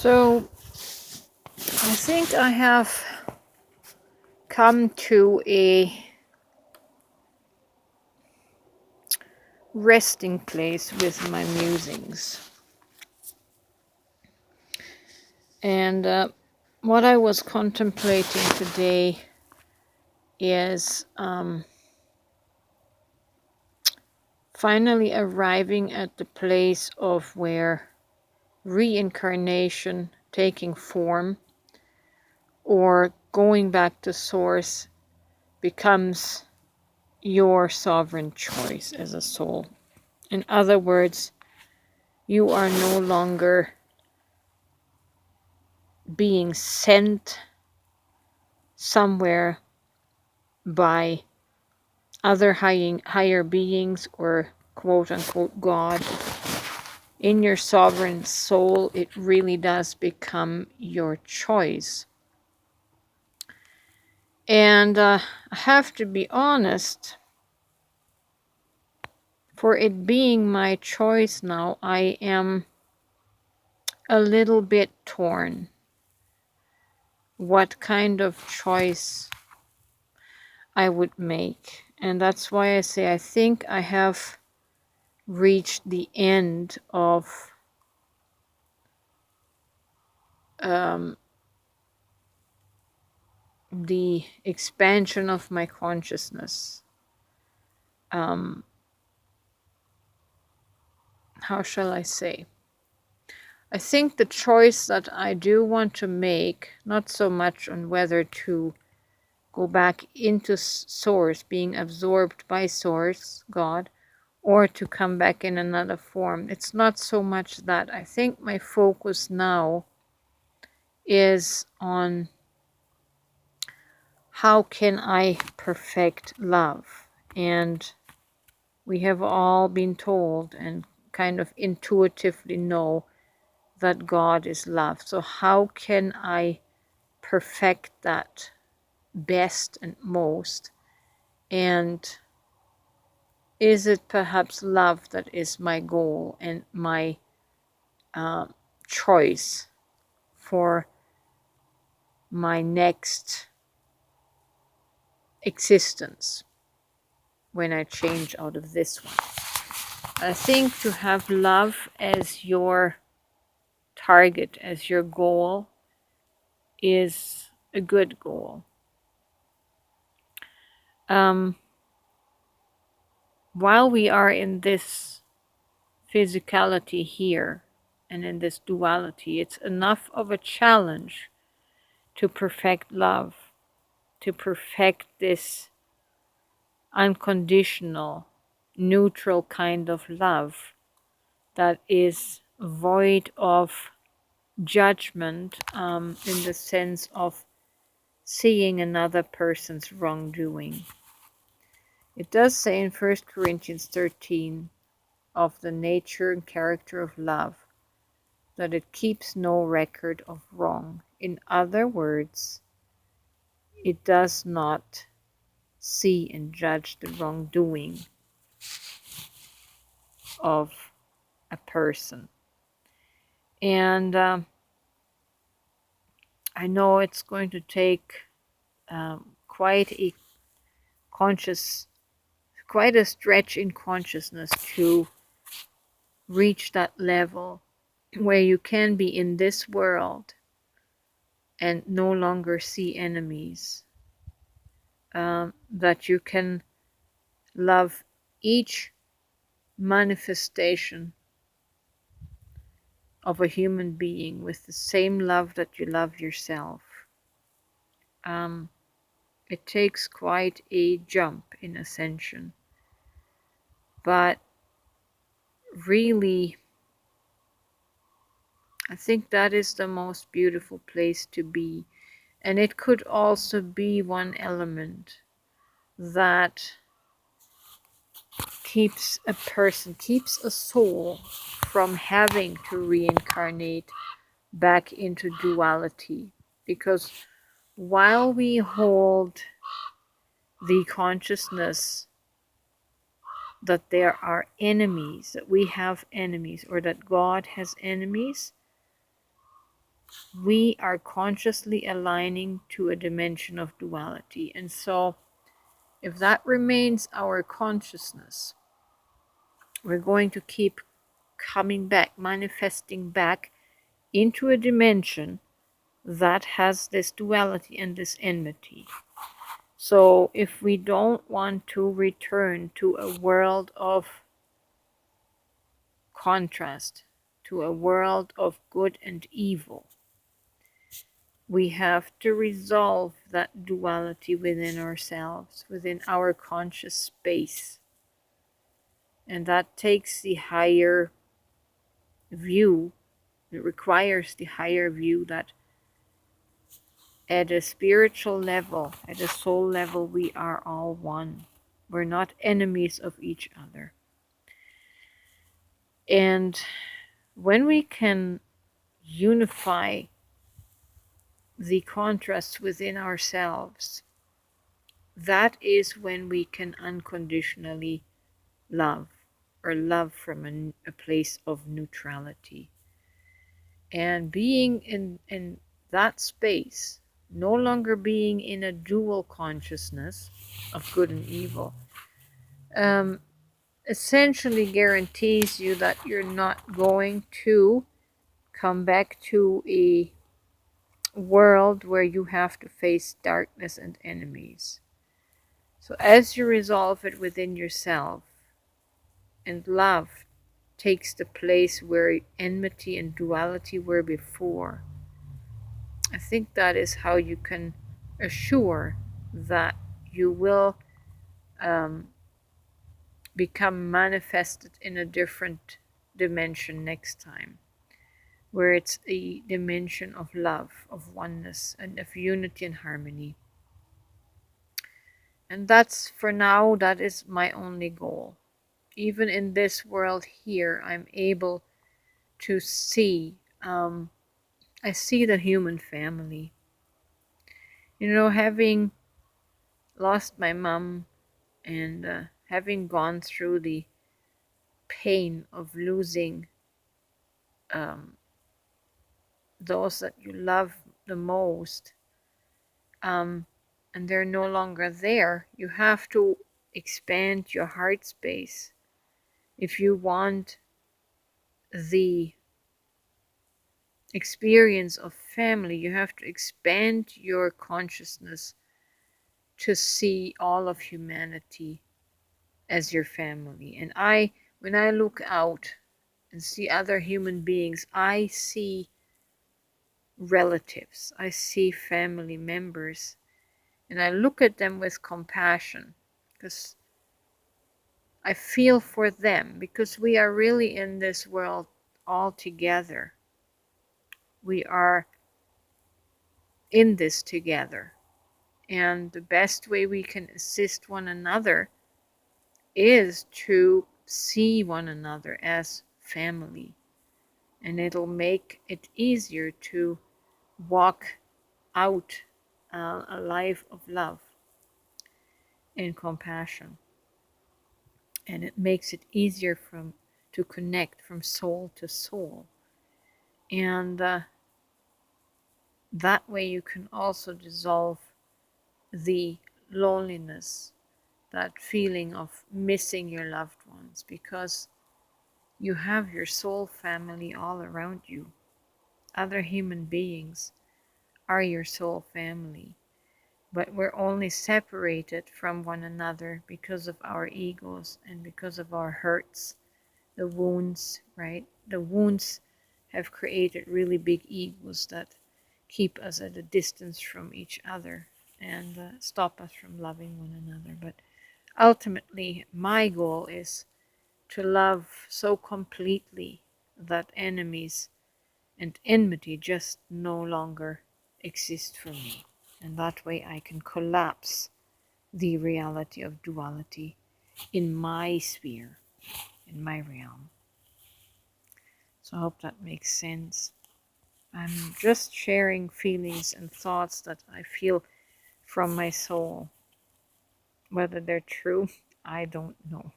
So I think I have come to a resting place with my musings. And what I was contemplating today is finally arriving at the place of where reincarnation, taking form, or going back to source becomes your sovereign choice as a soul. In other words, you are no longer being sent somewhere by other higher beings or quote unquote God. In your sovereign soul, it really does become your choice. And I have to be honest, for it being my choice now, I am a little bit torn. What kind of choice I would make. And that's why I say I think I have reached the end of the expansion of my consciousness. How shall I say? I think the choice that I do want to make, not so much on whether to go back into source, being absorbed by source, God, or to come back in another form. It's not so much that. I think my focus now is on how can I perfect love. And we have all been told and kind of intuitively know that God is love. So how can I perfect that best and most? And is it perhaps love that is my goal and my choice for my next existence when I change out of this one? I think to have love as your target, as your goal, is a good goal. While we are in this physicality here and in this duality, it's enough of a challenge to perfect love, to perfect this unconditional, neutral kind of love that is void of judgment, in the sense of seeing another person's wrongdoing. It does say in 1 Corinthians 13 of the nature and character of love that it keeps no record of wrong. In other words, it does not see and judge the wrongdoing of a person. And I know it's going to take quite a stretch in consciousness to reach that level where you can be in this world and no longer see enemies. That you can love each manifestation of a human being with the same love that you love yourself. It takes quite a jump in ascension, but really, I think that is the most beautiful place to be. And it could also be one element that keeps a soul from having to reincarnate back into duality. Because while we hold the consciousness that there are enemies, that we have enemies, or that God has enemies, we are consciously aligning to a dimension of duality. And so, if that remains our consciousness, we're going to keep coming back, manifesting back into a dimension that has this duality and this enmity. So if we don't want to return to a world of contrast, to a world of good and evil, we have to resolve that duality within ourselves, within our conscious space. And that takes the higher view, it requires the higher view that at a spiritual level, at a soul level, we are all one. We're not enemies of each other. And when we can unify the contrasts within ourselves, that is when we can unconditionally love, or love from a place of neutrality. And being in that space, no longer being in a dual consciousness of good and evil, essentially guarantees you that you're not going to come back to a world where you have to face darkness and enemies. So as you resolve it within yourself, and love takes the place where enmity and duality were before, I think that is how you can assure that you will become manifested in a different dimension next time, where it's a dimension of love, of oneness, and of unity and harmony. And that's, for now, that is my only goal. Even in this world here, I'm able to see, I see the human family. You know, having lost my mom and having gone through the pain of losing um, those that you love the most, and they're no longer there, you have to expand your heart space. If you want the experience of family, you have to expand your consciousness to see all of humanity as your family. And when I look out and see other human beings, I see relatives, I see family members, and I look at them with compassion, because I feel for them, because we are really in this world all together. We are in this together. And the best way we can assist one another is to see one another as family. And it'll make it easier to walk out a life of love and compassion. And it makes it easier to connect from soul to soul. And that way you can also dissolve the loneliness, that feeling of missing your loved ones, because you have your soul family all around you. Other human beings are your soul family, but we're only separated from one another because of our egos and because of our hurts, the wounds, right? The wounds have created really big egos that keep us at a distance from each other and stop us from loving one another. But ultimately, my goal is to love so completely that enemies and enmity just no longer exist for me. And that way I can collapse the reality of duality in my sphere, in my realm. So I hope that makes sense. I'm just sharing feelings and thoughts that I feel from my soul. Whether they're true, I don't know.